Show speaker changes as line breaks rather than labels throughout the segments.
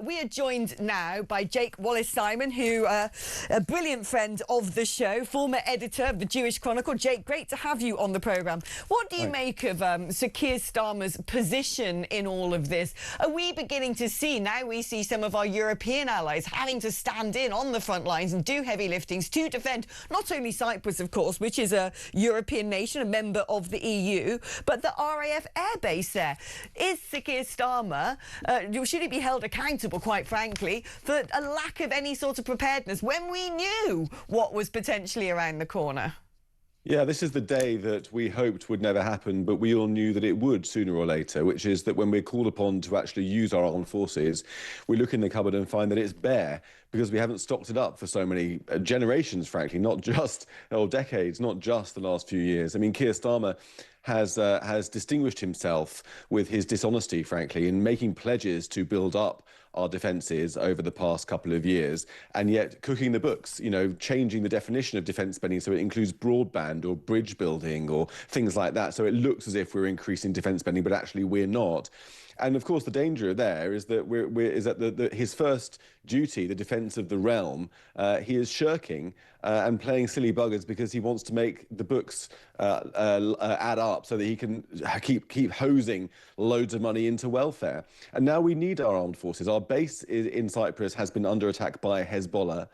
We are joined now by Jake Wallis Simons, who a brilliant friend of the show, former editor of the Jewish Chronicle. Jake, great to have you on the programme. What do you make of Sir Keir Starmer's position in all of this? Are we beginning to see, now we see some of our European allies having to stand in on the front lines and do heavy liftings to defend not only Cyprus, of course, which is a European nation, a member of the EU, but the RAF airbase there. Is Sir Keir Starmer, should he be held accountable, quite frankly, for a lack of any sort of preparedness when we knew what was potentially around the corner?
Yeah, this is the day that we hoped would never happen, but we all knew that it would sooner or later, which is that when we're called upon to actually use our armed forces, we look in the cupboard and find that it's bare because we haven't stocked it up for so many generations, frankly, not just, or decades, not just the last few years. I mean, Keir Starmer has distinguished himself with his dishonesty, frankly, in making pledges to build up our defences over the past couple of years, and yet cooking the books, you know, changing the definition of defence spending so it includes broadband or bridge building or things like that. So it looks as if we're increasing defence spending, but actually we're not. And of course, the danger there is that his first duty, the defence of the realm, he is shirking and playing silly buggers because he wants to make the books add up so that he can keep hosing loads of money into welfare. And now we need our armed forces. Our base in Cyprus has been under attack by Hezbollah.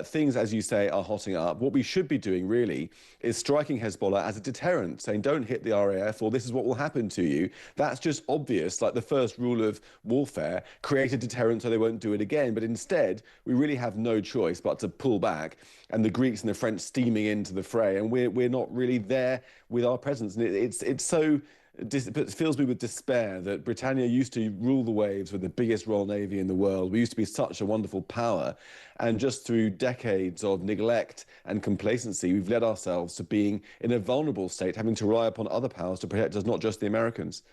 Things, as you say, are hotting up. What we should be doing, really, is striking Hezbollah as a deterrent, saying, don't hit the RAF or this is what will happen to you. That's just obvious, like the first rule of warfare, create a deterrent so they won't do it again. But instead, we really have no choice but to pull back, and the Greeks and the French steaming into the fray, and we're not really there with our presence. And it's so... It fills me with despair that Britannia used to rule the waves with the biggest Royal Navy in the world. We used to be such a wonderful power. And just through decades of neglect and complacency, we've led ourselves to being in a vulnerable state, having to rely upon other powers to protect us, not just the Americans.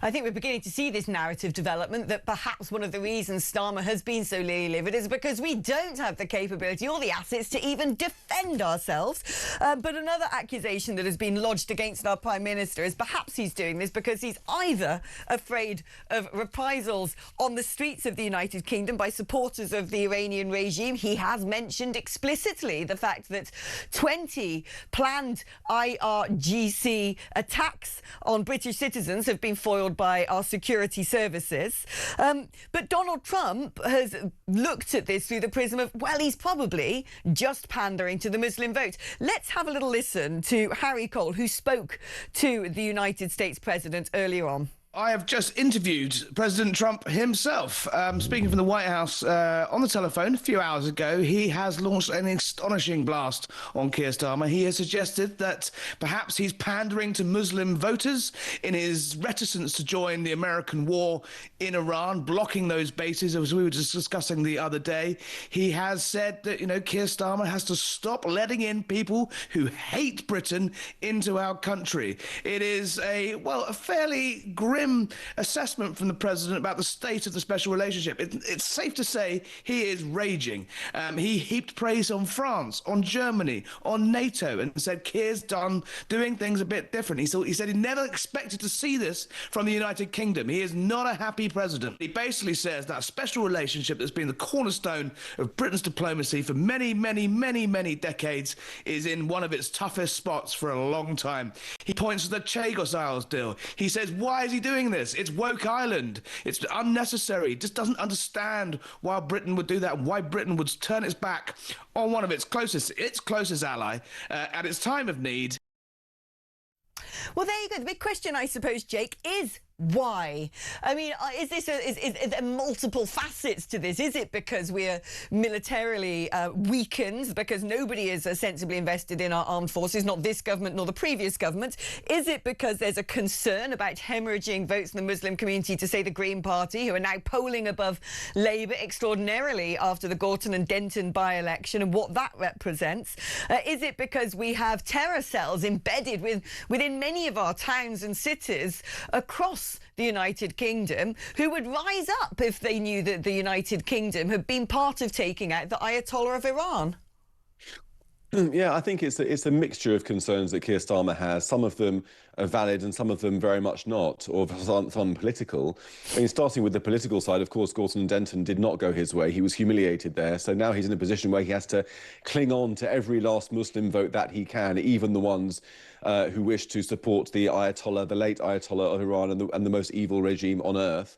I think we're beginning to see this narrative development that perhaps one of the reasons Starmer has been so leery-livered is because we don't have the capability or the assets to even defend ourselves. But another accusation that has been lodged against our Prime Minister is perhaps he's doing this because he's either afraid of reprisals on the streets of the United Kingdom by supporters of the Iranian regime. He has mentioned explicitly the fact that 20 planned IRGC attacks on British citizens have been foiled by our security services. But Donald Trump has looked at this through the prism of, well, he's probably just pandering to the Muslim vote. Let's have a little listen to Harry Cole, who spoke to the United States President earlier on.
I have just interviewed President Trump himself. Speaking from the White House on the telephone a few hours ago, he has launched an astonishing blast on Keir Starmer. He has suggested that perhaps he's pandering to Muslim voters in his reticence to join the American war in Iran, blocking those bases, as we were just discussing the other day. He has said that, you know, Keir Starmer has to stop letting in people who hate Britain into our country. It is a fairly grim assessment from the president about the state of the special relationship. It's safe to say he is raging. He heaped praise on France, on Germany, on NATO, and said Keir's doing things a bit different. He said he never expected to see this from the United Kingdom. He is not a happy president. He basically says that special relationship that's been the cornerstone of Britain's diplomacy for many, many, many, many decades is in one of its toughest spots for a long time. He points to the Chagos Isles deal. He says, why is he doing this? It's woke island. It's unnecessary. He just doesn't understand why Britain would do that, why Britain would turn its back on one of its closest ally at its time of need.
Well, there you go. The big question, I suppose, Jake, is why? I mean, is there multiple facets to this? Is it because we're militarily weakened, because nobody is sensibly invested in our armed forces, not this government nor the previous government? Is it because there's a concern about hemorrhaging votes in the Muslim community to, say, the Green Party, who are now polling above Labour extraordinarily after the Gorton and Denton by-election and what that represents? Is it because we have terror cells embedded within many of our towns and cities across the United Kingdom who would rise up if they knew that the United Kingdom had been part of taking out the Ayatollah of Iran?
Yeah, I think it's a mixture of concerns that Keir Starmer has. Some of them are valid and some of them very much not, or some political. I mean, starting with the political side, of course, Gorton and Denton did not go his way. He was humiliated there. So now he's in a position where he has to cling on to every last Muslim vote that he can, even the ones who wish to support the Ayatollah, the late Ayatollah of Iran, and the most evil regime on earth.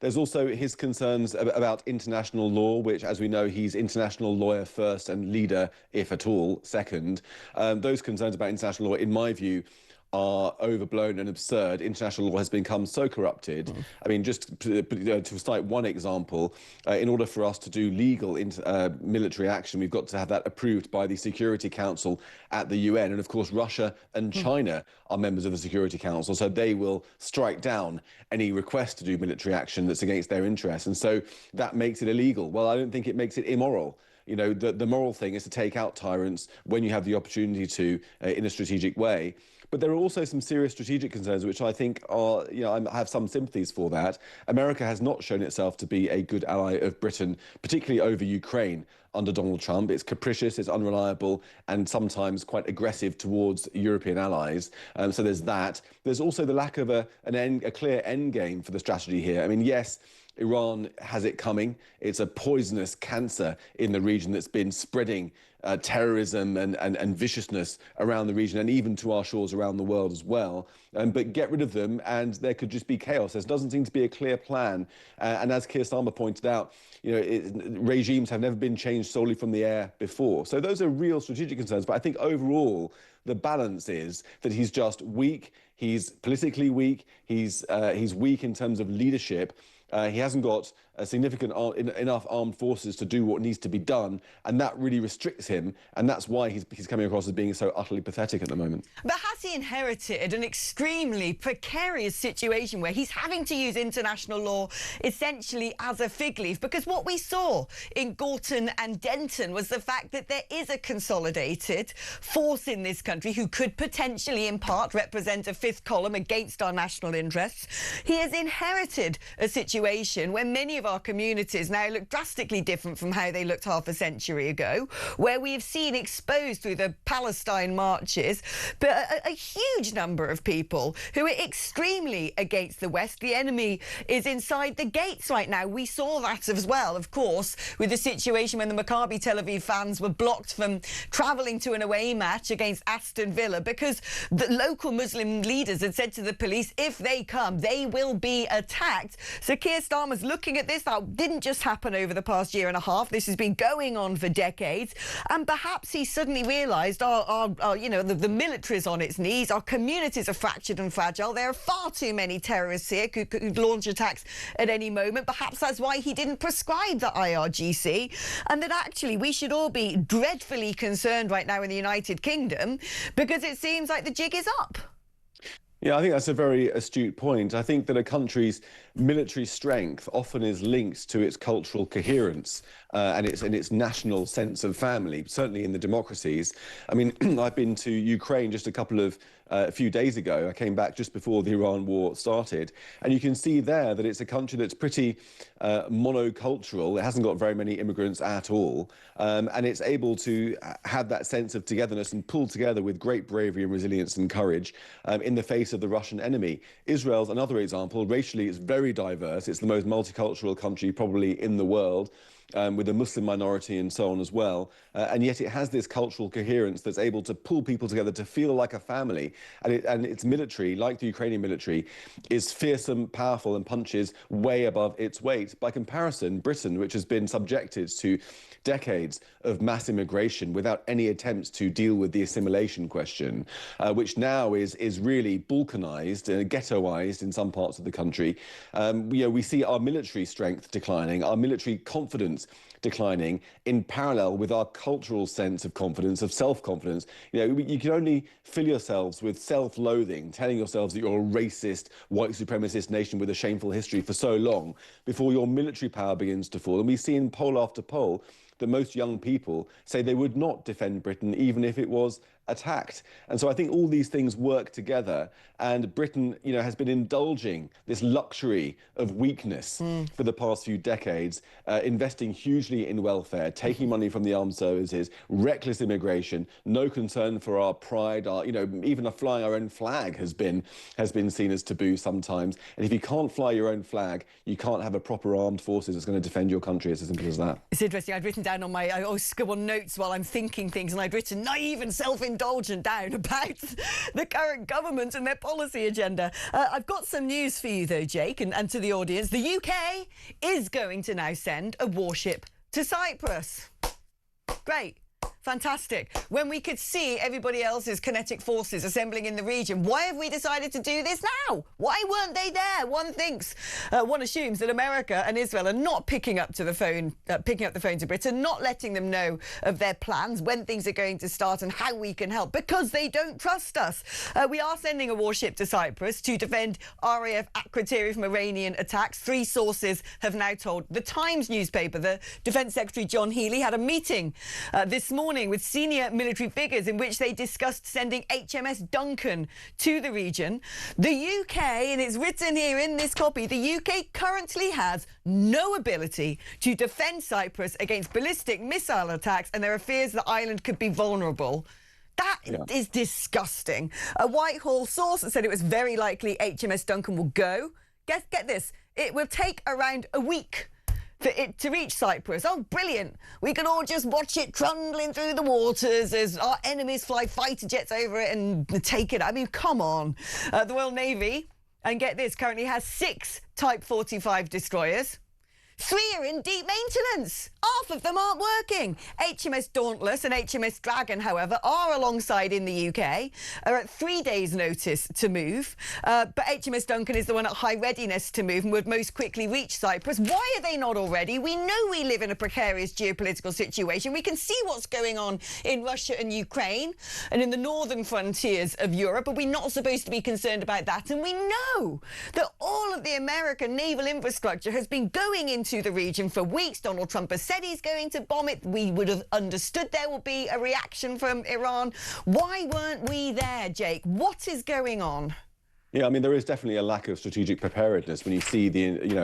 There's also his concerns about international law, which, as we know, he's international lawyer first and leader, if at all, second. Those concerns about international law, in my view, are overblown and absurd. International law has become so corrupted. I mean, just to cite one example, in order for us to do legal military action, we've got to have that approved by the Security Council at the UN. And of course, Russia and China are members of the Security Council, so they will strike down any request to do military action that's against their interests. And so that makes it illegal. Well, I don't think it makes it immoral. You know, the moral thing is to take out tyrants when you have the opportunity to in a strategic way. But there are also some serious strategic concerns, which I think are, you know, I have some sympathies for that. America has not shown itself to be a good ally of Britain, particularly over Ukraine under Donald Trump. It's capricious, it's unreliable, and sometimes quite aggressive towards European allies. So there's that. There's also the lack of a clear end game for the strategy here. I mean, yes, Iran has it coming. It's a poisonous cancer in the region that's been spreading terrorism and viciousness around the region and even to our shores around the world as well. But get rid of them and there could just be chaos. There doesn't seem to be a clear plan. And as Keir Starmer pointed out, you know, regimes have never been changed solely from the air before. So those are real strategic concerns. But I think overall, the balance is that he's just weak. He's politically weak. He's weak in terms of leadership. He hasn't got significant enough armed forces to do what needs to be done, and that really restricts him, and that's why he's coming across as being so utterly pathetic at the moment.
But has he inherited an extremely precarious situation where he's having to use international law essentially as a fig leaf? Because what we saw in Gorton and Denton was the fact that there is a consolidated force in this country who could potentially in part represent a fifth column against our national interests. He has inherited a situation where many of our communities now look drastically different from how they looked half a century ago, where we have seen exposed through the Palestine marches but a huge number of people who are extremely against the West. The enemy is inside the gates right now. We saw that as well, of course, with the situation when the Maccabi Tel Aviv fans were blocked from travelling to an away match against Aston Villa because the local Muslim leaders had said to the police, if they come, they will be attacked. So Keir Starmer's looking at this. That didn't just happen over the past year and a half. This has been going on for decades. And perhaps he suddenly realised, you know, the military's on its knees. Our communities are fractured and fragile. There are far too many terrorists here who could launch attacks at any moment. Perhaps that's why he didn't prescribe the IRGC. And that actually we should all be dreadfully concerned right now in the United Kingdom because it seems like the jig is up.
Yeah, I think that's a very astute point. I think that a country's military strength often is linked to its cultural coherence and its national sense of family, certainly in the democracies. I mean, I've been to Ukraine just a few days ago. I came back just before the Iran war started, and you can see there that it's a country that's pretty monocultural. It hasn't got very many immigrants at all, and it's able to have that sense of togetherness and pull together with great bravery and resilience and courage in the face of the Russian enemy. Israel's another example. Racially, it's very diverse. It's the most multicultural country probably in the world. With a Muslim minority and so on as well. And yet it has this cultural coherence that's able to pull people together to feel like a family. And its military, like the Ukrainian military, is fearsome, powerful, and punches way above its weight. By comparison, Britain, which has been subjected to decades of mass immigration without any attempts to deal with the assimilation question, which now is really balkanized and ghettoized in some parts of the country. We see our military strength declining, our military confidence declining in parallel with our cultural sense of confidence, of self-confidence. You know, you can only fill yourselves with self-loathing, telling yourselves that you're a racist, white supremacist nation with a shameful history for so long before your military power begins to fall. And we see in poll after poll that most young people say they would not defend Britain even if it was attacked. And so I think all these things work together, and Britain, has been indulging this luxury of weakness for the past few decades, investing hugely in welfare, taking money from the armed services, reckless immigration, no concern for our pride, even flying our own flag has been seen as taboo sometimes. And if you can't fly your own flag, you can't have a proper armed forces that's going to defend your country. It's as simple as that.
It's interesting. I'd written down I always scribble notes while I'm thinking things, and I'd written naive and self-indulgent down about the current government and their policy agenda. I've got some news for you, though, Jake, and to the audience. The UK is going to now send a warship to Cyprus. Great. Fantastic. When we could see everybody else's kinetic forces assembling in the region, why have we decided to do this now? Why weren't they there? One assumes that America and Israel are not picking up the phone to Britain, not letting them know of their plans, when things are going to start and how we can help, because they don't trust us. We are sending a warship to Cyprus to defend RAF Akrotiri from Iranian attacks. 3 sources have now told the Times newspaper. The Defence Secretary John Healey had a meeting this morning with senior military figures in which they discussed sending HMS Duncan to the region. The UK, and it's written here in this copy, the UK currently has no ability to defend Cyprus against ballistic missile attacks, and there are fears the island could be vulnerable. That is disgusting. A Whitehall source said it was very likely HMS Duncan will go. Get this, it will take around a week for it to reach Cyprus. Oh, brilliant. We can all just watch it trundling through the waters as our enemies fly fighter jets over it and take it. I mean, come on. The Royal Navy, and get this, currently has 6 Type 45 destroyers. 3 are in deep maintenance. Half of them aren't working. HMS Dauntless and HMS Dragon, however, are alongside in the UK, are at 3 days' notice to move. But HMS Duncan is the one at high readiness to move and would most quickly reach Cyprus. Why are they not already? We know we live in a precarious geopolitical situation. We can see what's going on in Russia and Ukraine and in the northern frontiers of Europe. But we're not supposed to be concerned about that. And we know that all of the American naval infrastructure has been going into the region for weeks. Donald Trump has said he's going to bomb it. We would have understood there will be a reaction from Iran. Why weren't we there, Jake? What is going on?
Yeah, I mean, there is definitely a lack of strategic preparedness when you see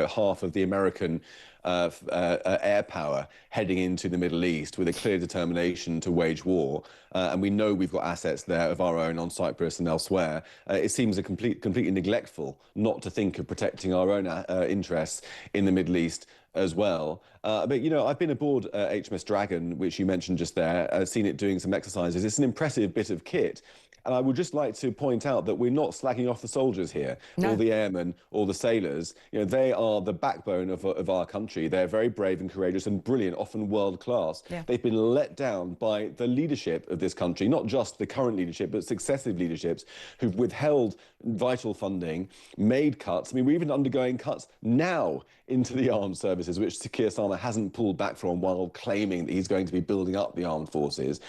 half of the American air power heading into the Middle East with a clear determination to wage war. And we know we've got assets there of our own on Cyprus and elsewhere. It seems completely neglectful not to think of protecting our own interests in the Middle East as well. But, I've been aboard HMS Dragon, which you mentioned just there, seen it doing some exercises. It's an impressive bit of kit. And I would just like to point out that we're not slagging off the soldiers here, or the airmen, or the sailors. They are the backbone of our country. They're very brave and courageous and brilliant, often world class. Yeah. They've been let down by the leadership of this country, not just the current leadership, but successive leaderships who've withheld vital funding, made cuts. I mean, we're even undergoing cuts now into the armed services, which Sir Keir Starmer hasn't pulled back from while claiming that he's going to be building up the armed forces.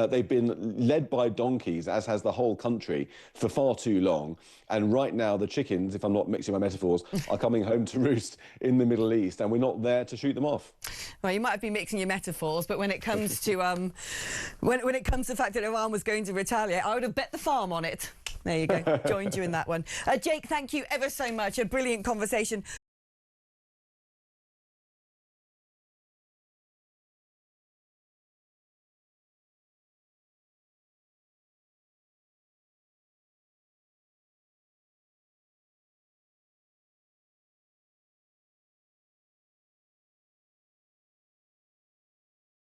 They've been led by donkeys, as has the whole country, for far too long. And right now, the chickens, if I'm not mixing my metaphors, are coming home to roost in the Middle East, and we're not there to shoot them off.
Well, you might have been mixing your metaphors, but when it comes to when it comes to the fact that Iran was going to retaliate, I would have bet the farm on it. There you go. Joined you in that one. Jake, thank you ever so much. A brilliant conversation.